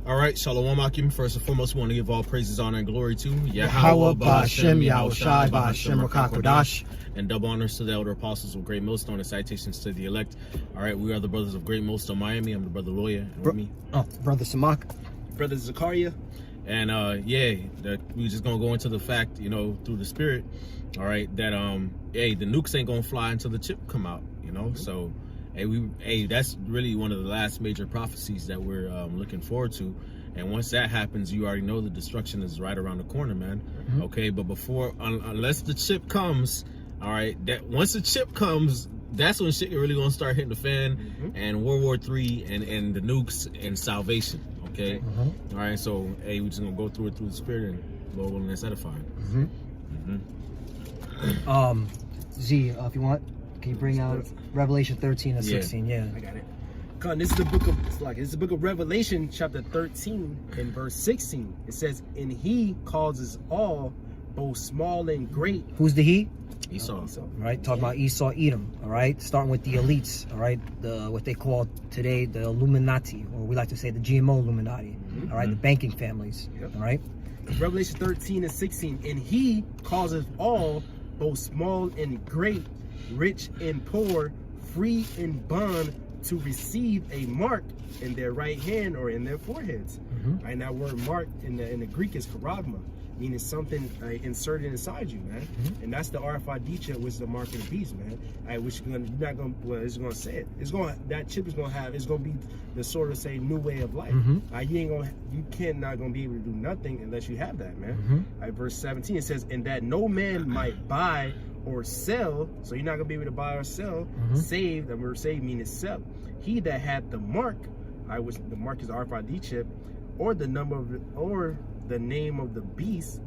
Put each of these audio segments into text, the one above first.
All right, Shalom Akim. First and foremost, we want to give all praises, honor, and glory to Yahweh, Ba'ashem, Yahushai, Ba'ashem, Rakakodash. And double honors to the elder apostles of Great Millstone and citations to the elect. All right, we are the brothers of Great Millstone, Miami. I'm the brother Lawyer. And with me, Brother Samak. Brother Zakaria. And we're just gonna go into the fact, through the spirit, all right, that the nukes ain't gonna fly until the chip come out, So that's really one of the last major prophecies that we're looking forward to. And once that happens, you already know the destruction is right around the corner, man. Mm-hmm. Okay, but before, unless the chip comes, all right, that once the chip comes, that's when shit really gonna start hitting the fan. Mm-hmm. And World War III and the nukes and salvation. Okay, mm-hmm. All right, so we're just gonna go through it through the spirit and Lord willing, that's edifying. Mm-hmm. Z, if you want, can you bring out Revelation 13 and 16? Yeah, I got it. This is the book of Revelation, chapter 13 and verse 16. It says, "And he causes all, both small and great." Who's the he? Esau. All right, talking about Esau, Edom. All right, starting with the elites. All right, what they call today the Illuminati, or we like to say the GMO Illuminati. Mm-hmm. All right, the banking families. Yep. All right. Revelation 13 and 16. "And he causes all, both small and great, rich and poor, free and bond, to receive a mark in their right hand or in their foreheads." Mm-hmm. Right, that word mark in the Greek is charagma, meaning something inserted inside you, man. Mm-hmm. And that's the RFID chip, which is the mark of the beast, man. Which it's gonna say it. That chip is gonna be the sort of say new way of life. Mm-hmm. You cannot gonna be able to do nothing unless you have that, man. Mm-hmm. Verse 17 it says, "And that no man might buy or sell," so you're not gonna be able to buy or sell, save, the word save means except he that had the mark, which the mark is the RFID chip, or the name of the beast,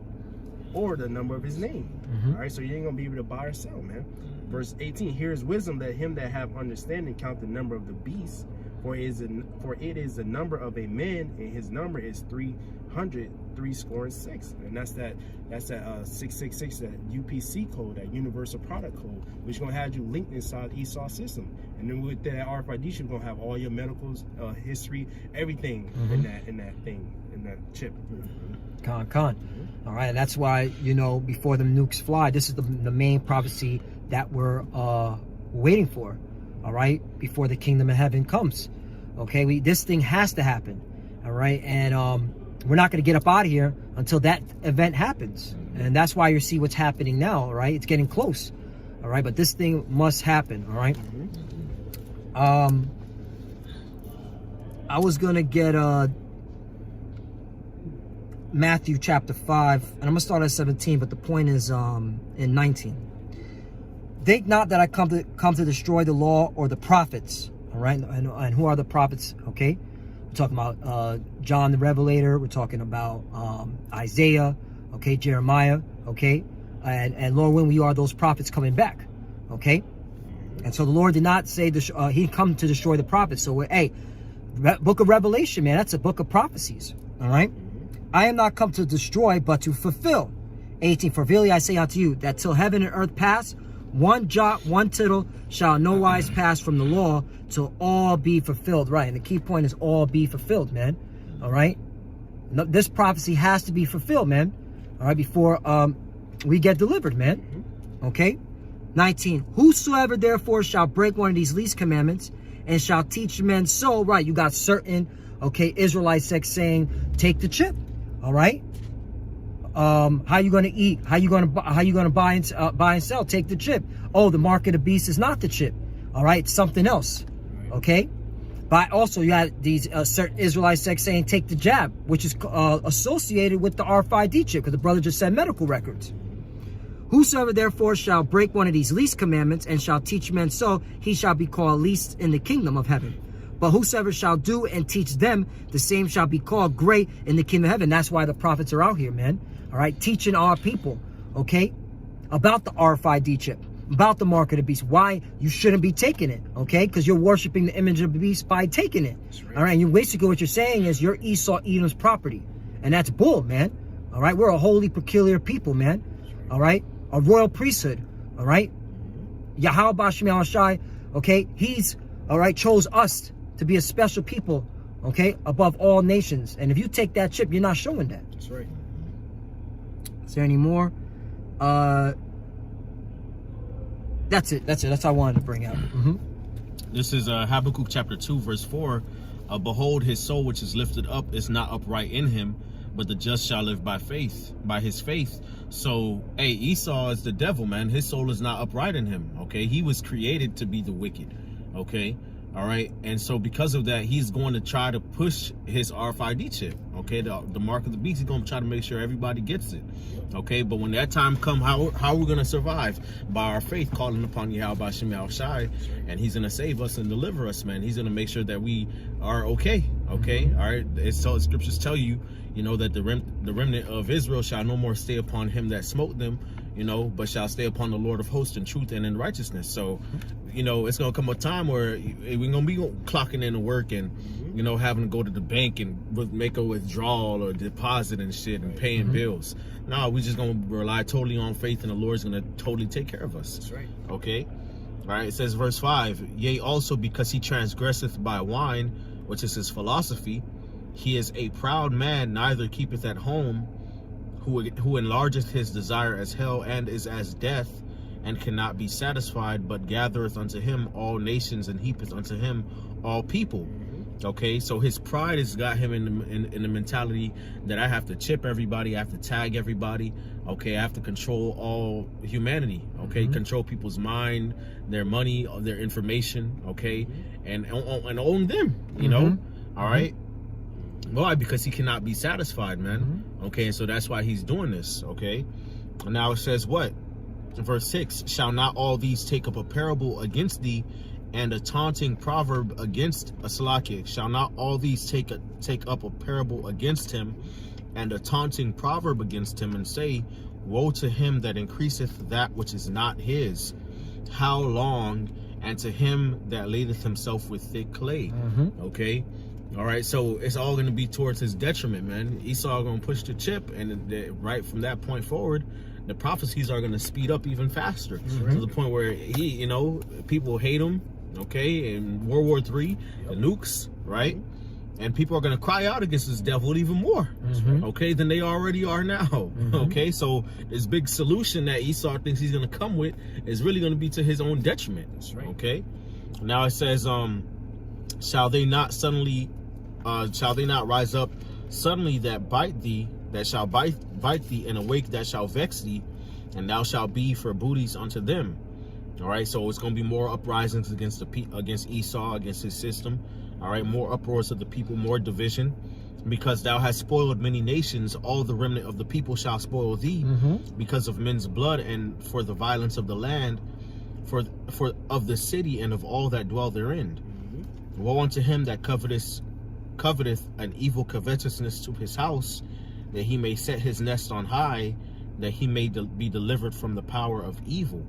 or the number of his name. Mm-hmm. All right, so you ain't gonna be able to buy or sell, man. Verse 18, "Here is wisdom, that him that have understanding count the number of the beast, for it is the number of a man, and his number is 300 and that's that 666, that UPC code, that universal product code, which is gonna have you linked inside Esau system. And then with that RFID chip, you're gonna have all your medicals, history, everything in that chip. Con. All right, and that's why, before the nukes fly, this is the main prophecy that we're waiting for. All right, before the kingdom of heaven comes. Okay, this thing has to happen. All right, and we're not going to get up out of here until that event happens. And that's why you see what's happening now. All right, it's getting close. All right, but this thing must happen. All right. I was going to get Matthew chapter 5, and I'm going to start at 17, but the point is in 19. "Think not that I come to destroy the law or the prophets." All right, and who are the prophets? Okay, we're talking about John the Revelator. We're talking about Isaiah. Okay, Jeremiah. Okay, and Lord willing, we are those prophets coming back. Okay, and so the Lord did not say He come to destroy the prophets. So book of Revelation, man, that's a book of prophecies. All right, "I am not come to destroy, but to fulfill." 18, "For verily I say unto you, that till heaven and earth pass, one jot, one tittle shall no wise pass from the law, till all be fulfilled." Right, and the key point is all be fulfilled, man. All right, this prophecy has to be fulfilled, man. All right, before we get delivered, man. Okay, 19, "Whosoever therefore shall break one of these least commandments and shall teach men so," right, you got certain Israelite sects saying take the chip. All right, how you going to eat? How you going to buy and sell? Take the chip. Oh, the mark of the beast is not the chip. All right, it's something else. Okay, but also you had these certain Israelite sects saying take the jab, which is associated with the RFID chip, because the brother just said medical records. "Whosoever therefore shall break one of these least commandments and shall teach men so, he shall be called least in the kingdom of heaven. But whosoever shall do and teach them, the same shall be called great in the kingdom of heaven." That's why the prophets are out here, man. All right, teaching our people, okay, about the RFID chip, about the mark of the beast, why you shouldn't be taking it, okay? Because you're worshiping the image of the beast by taking it. Right. All right, and basically what you're saying is you're Esau, Edom's property. And that's bull, man. All right, we're a holy, peculiar people, man. All right, a royal priesthood, all right? Yahweh Ba'ashem Yahushai, okay, he's, all right, chose us to be a special people okay, above all nations. And if you take that chip, you're not showing that. That's right. Is there any more? That's it. That's all I wanted to bring out. This is Habakkuk chapter 2, verse 4. Behold, his soul which is lifted up is not upright in him, but the just shall live by faith, by his faith. So, hey, Esau is the devil, man. His soul is not upright in him, okay? He was created to be the wicked, okay? All right, and so because of that, he's going to try to push his RFID chip, okay? The mark of the beast. He's going to try to make sure everybody gets it, okay? But when that time comes, how are we going to survive? By our faith, calling upon Yahweh Shem Shai, and he's going to save us and deliver us, man. He's going to make sure that we are okay, okay? All right, so the scriptures tell you, you know, that the remnant of Israel shall no more stay upon him that smote them, you know, but shall stay upon the Lord of hosts in truth and in righteousness. So, you know, it's going to come a time where we're going to be clocking in to work and, you know, having to go to the bank and make a withdrawal or deposit and shit and paying bills. No, we're just going to rely totally on faith, and the Lord's going to totally take care of us. That's right. Okay? All right, it says verse 5, yea, also because he transgresseth by wine, which is his philosophy, he is a proud man, neither keepeth at home, who enlargeth his desire as hell, and is as death, and cannot be satisfied, but gathereth unto him all nations, and heapeth unto him all people. Okay, so his pride has got him in the mentality that I have to chip everybody, I have to tag everybody, okay, I have to control all humanity, okay, control people's mind, their money, their information, okay, and own them, you know, all right. Why? Because he cannot be satisfied, man. Okay, and so that's why he's doing this, okay? And now it says what? Verse 6, shall not all these take up a parable against thee, and a taunting proverb against Aslaki? Shall not all these take up a parable against him, and a taunting proverb against him, and say, woe to him that increaseth that which is not his? How long? And to him that ladeth himself with thick clay. Okay? All right, so it's all going to be towards his detriment, man. Esau going to push the chip, and right from that point forward, the prophecies are going to speed up even faster to the point where he, you know, people hate him. Okay, in World War III, the nukes, right? And people are going to cry out against this devil even more, okay, than they already are now. Okay, so this big solution that Esau thinks he's going to come with is really going to be to his own detriment. That's right. Okay, now it says, shall they not rise up suddenly that bite thee, that shall bite thee, and awake that shall vex thee, and thou shalt be for booties unto them. All right, so it's going to be more uprisings against Esau, against his system. All right, more uproars of the people, more division, because thou hast spoiled many nations. All the remnant of the people shall spoil thee, because of men's blood, and for the violence of the land, for of the city, and of all that dwell therein. Woe unto him that coveteth an evil covetousness to his house, that he may set his nest on high, that he may be delivered from the power of evil.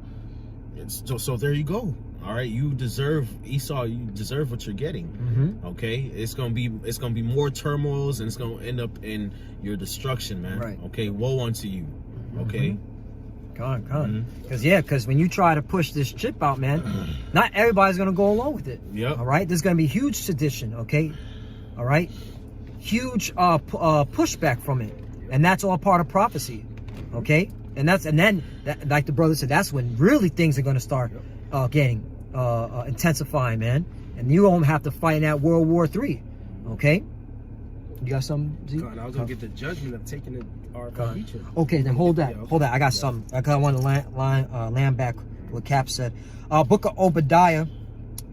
So there you go. All right, you deserve, Esau, you deserve what you're getting. Okay, it's gonna be more turmoils, and it's gonna end up in your destruction, man. Right. Okay, woe unto you. Okay. Because when you try to push this chip out, man, not everybody's gonna go along with it. All right, there's gonna be huge sedition. Okay, all right, huge pushback from it, and that's all part of prophecy. Okay. And then, like the brother said, that's when really things are going to start getting intensifying, man. And you won't have to fight in that World War III, okay? You got something, Z? I was going to get the judgment of taking the RFID chip. Okay, then hold that. Hold that. I got something. I want to land back what Cap said. Book of Obadiah.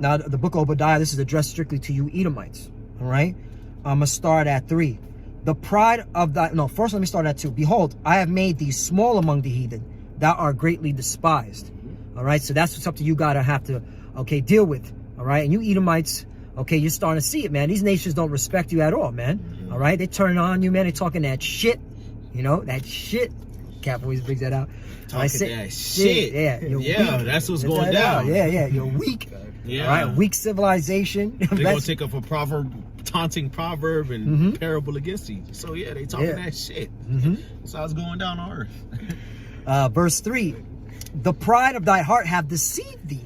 Now, the book of Obadiah, this is addressed strictly to you Edomites, all right? I'm going to start at 3. The pride of thy... No, first let me start at 2. Behold, I have made thee small among the heathen. Thou art greatly despised. All right, so that's something you got to have to, okay, deal with. All right, and you Edomites, okay, you're starting to see it, man. These nations don't respect you at all, man. All right, they turning on you, man. They're talking that shit. You know, that shit. Cap always brings that out. Talking that shit. Yeah, yeah, that's what's going down. Yeah, you're weak. Yeah. All right, weak civilization. They're going to take up a taunting proverb and parable against you. So yeah, they talking that shit. That's how it's going down on earth. Verse 3, the pride of thy heart have deceived thee.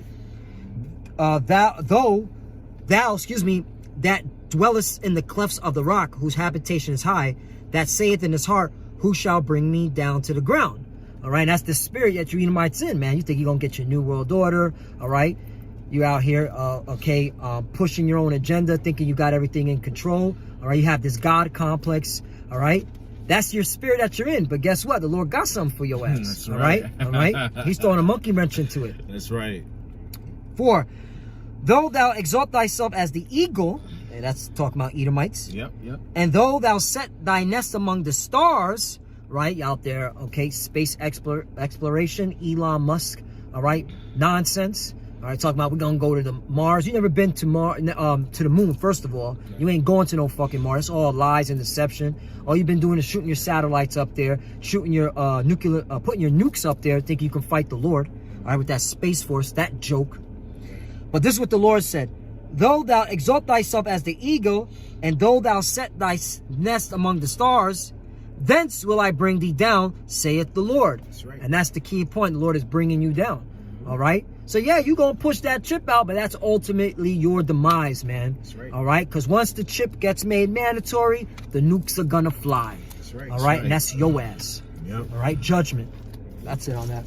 Thou that dwelleth in the clefts of the rock, whose habitation is high, that saith in his heart, who shall bring me down to the ground? All right, that's the spirit that you Edomites in, man. You think you're going to get your new world order, all right? You out here, pushing your own agenda, thinking you got everything in control, all right? You have this God complex, all right? That's your spirit that you're in. But guess what? The Lord got something for your ass, That's all right. right? All right? He's throwing a monkey wrench into it. That's right. 4, though thou exalt thyself as the eagle, and that's talking about Edomites. Yep. And though thou set thy nest among the stars, right, out there, okay, space exploration, Elon Musk, all right, nonsense. All right, talking about we're gonna go to the Mars. You never been to to the moon, first of all. You ain't going to no fucking Mars. It's all lies and deception. All you've been doing is shooting your satellites up there, shooting your putting your nukes up there, thinking you can fight the Lord. All right, with that Space Force, that joke. But this is what the Lord said. Though thou exalt thyself as the eagle, and though thou set thy nest among the stars, thence will I bring thee down, saith the Lord. That's right. And that's the key point. The Lord is bringing you down. All right? So, yeah, you're going to push that chip out, but that's ultimately your demise, man. That's right. All right? Because once the chip gets made mandatory, the nukes are going to fly. That's right. All right? And that's your ass. Yep. All right? Judgment. That's it on that.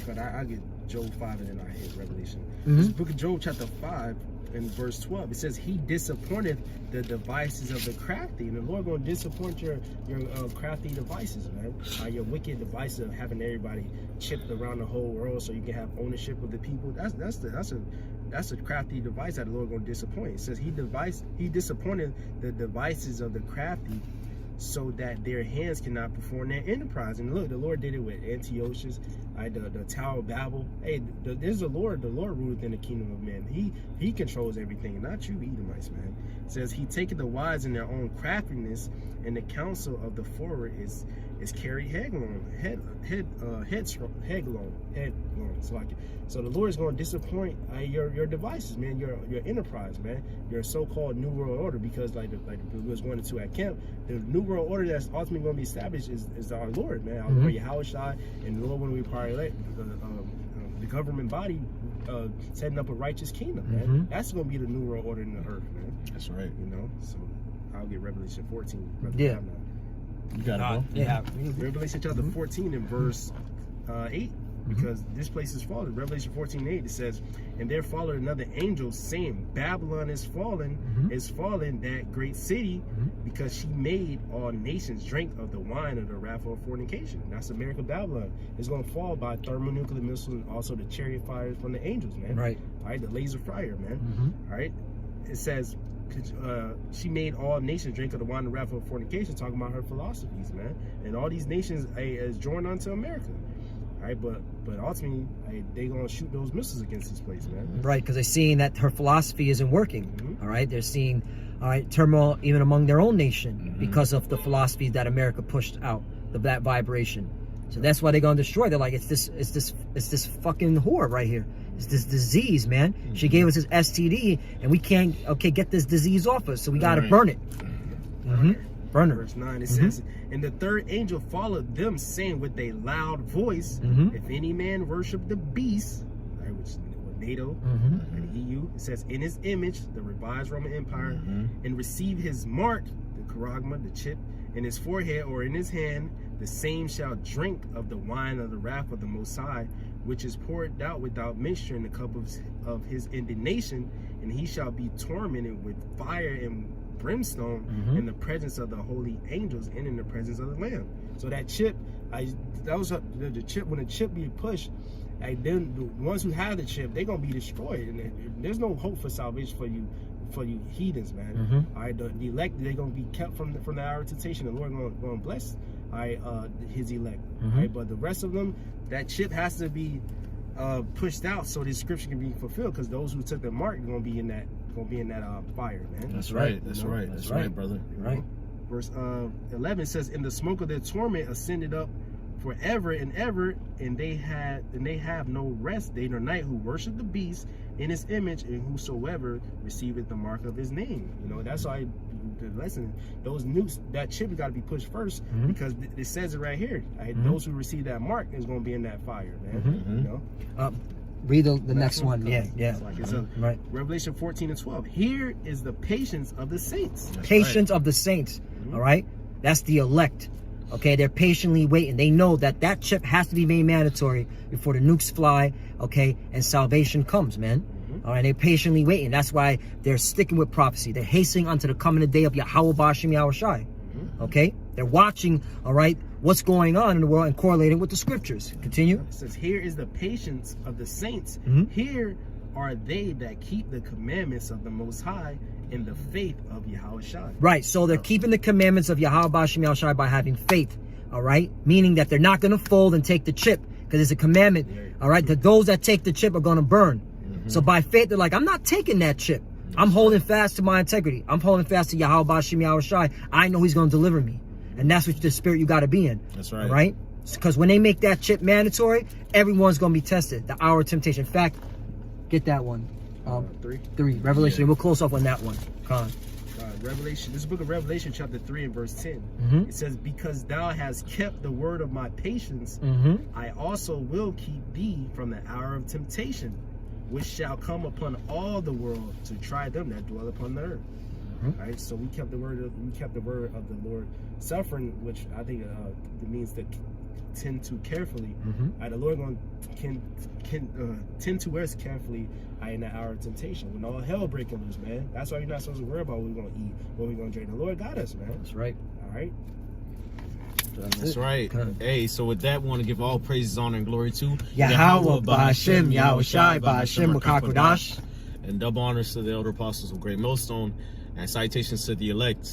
But I get Job 5 and then I hit Revelation. Mhm. This book of Job chapter 5 and verse 12, it says, he disappointed the devices of the crafty. And the Lord going to disappoint your crafty devices, man. Your wicked device of having everybody chipped around the whole world so you can have ownership of the people. That's a crafty device that the Lord going to disappoint. It says he disappointed the devices of the crafty, so that their hands cannot perform their enterprise. And look, the Lord did it with Antiochus, the Tower of Babel. Hey, there's the Lord ruleth in the kingdom of men. He controls everything, not you Edomites, man. It says he taketh the wise in their own craftiness, and the counsel of the forward is carried headlong. So the Lord is going to disappoint your devices, man, your enterprise, man, your so-called New World Order, because like we was going into at camp, the New World Order that's ultimately going to be established is our Lord, man, our Lord Yahushua, and the Lord when we probably the government body setting up a righteous kingdom, man. That's going to be the New World Order in the earth, man. That's right. You know, so I'll get Revelation 14. Yeah. You got it, bro. Yeah. Revelation chapter 14 and verse 8, because this place is fallen. Revelation 14:8, it says, and there followed another angel saying, Babylon is fallen, that great city, because she made all nations drink of the wine of the wrath of fornication. That's America, Babylon. It's going to fall by thermonuclear missiles and also the chariot fires from the angels, man. Right. All right, the laser fire, man. All right. It says, she made all nations drink of the wine of the wrath of fornication, talking about her philosophies, man. And all these nations is joined unto America. All right, but ultimately, they gonna shoot those missiles against this place, man. Right, because they're seeing that her philosophy isn't working. All right, they're seeing, all right, turmoil even among their own nation because of the philosophies that America pushed out, that vibration. So that's why they're gonna destroy. They're like, it's this fucking whore right here. It's this disease, man. She gave us this STD, and we can't get this disease off us, so we gotta burn it. Burn her. Verse 9, it says, and the third angel followed them, saying with a loud voice, if any man worship the beast, right, which is NATO and EU, it says, in his image, the revised Roman Empire, and receive his mark, the charagma, the chip, in his forehead or in his hand, the same shall drink of the wine of the wrath of the Most High, which is poured out without mixture in the cup of his indignation, and he shall be tormented with fire and brimstone in the presence of the holy angels and in the presence of the Lamb. So that chip, the chip, when the chip be pushed, then the ones who have the chip, they're gonna be destroyed, and there's no hope for salvation for you heathens, man. All right, the elect, they're gonna be kept from the hour of temptation. The Lord gonna bless his elect. All right, but the rest of them, that chip has to be pushed out so this scripture can be fulfilled, because those who took the mark are gonna be in that fire, man. That's right. That's right, brother. Right. Verse 11 says, and the smoke of their torment ascended up forever and ever, and they have no rest day nor night who worship the beast in his image, and whosoever receiveth the mark of his name. You know, that's why the lesson, those nukes, that chip got to be pushed first, because it says it right here. Those who receive that mark is going to be in that fire, man. You know. Read the next one. Yeah. It's like it's Right. Revelation 14 and 12. Here is the patience of the saints. That's Patience right. of the saints. All right. That's the elect. Okay, they're patiently waiting. They know that chip has to be made mandatory before the nukes fly. Okay, and salvation comes, man. All right, they're patiently waiting. That's why they're sticking with prophecy. They're hastening unto the coming of the day of Yahweh Bashim Yahushai. Okay, they're watching. All right, what's going on in the world and correlating with the scriptures. Continue. It says, here is the patience of the saints. Here are they that keep the commandments of the Most High in the faith of Yahushai. Right, so they're keeping the commandments of Yahweh Bashim Yahushai by having faith. All right, meaning that they're not going to fold and take the chip because it's a commandment. All right, that those that take the chip are going to burn. So by faith, they're like, I'm not taking that chip. I'm holding fast to my integrity. I'm holding fast to Yahweh Bashim Yahushai. I know he's going to deliver me. And that's what the spirit you got to be in. That's right. All right? Because when they make that chip mandatory, everyone's going to be tested. The hour of temptation. In fact, get that one. 3. Revelation. Yeah. We'll close off on that one. Con. Revelation, this book of Revelation, chapter 3 and verse 10. It says, because thou hast kept the word of my patience, I also will keep thee from the hour of temptation, which shall come upon all the world to try them that dwell upon the earth. All right, so we kept the word of the Lord suffering, which I think it means to tend to carefully. The Lord going can tend to us carefully in the hour of temptation when all hell breaking loose, man. That's why you're not supposed to worry about what we're gonna eat, what we're gonna drink. The Lord got us, man. That's right. All right. That's right. Hey, so with that, we want to give all praises, honor, and glory to Yahweh Ba'Hashem, Yahushai Ba'Hashem Makakodash. And double honors to the elder apostles of Great Millstone, and salutations to the elect.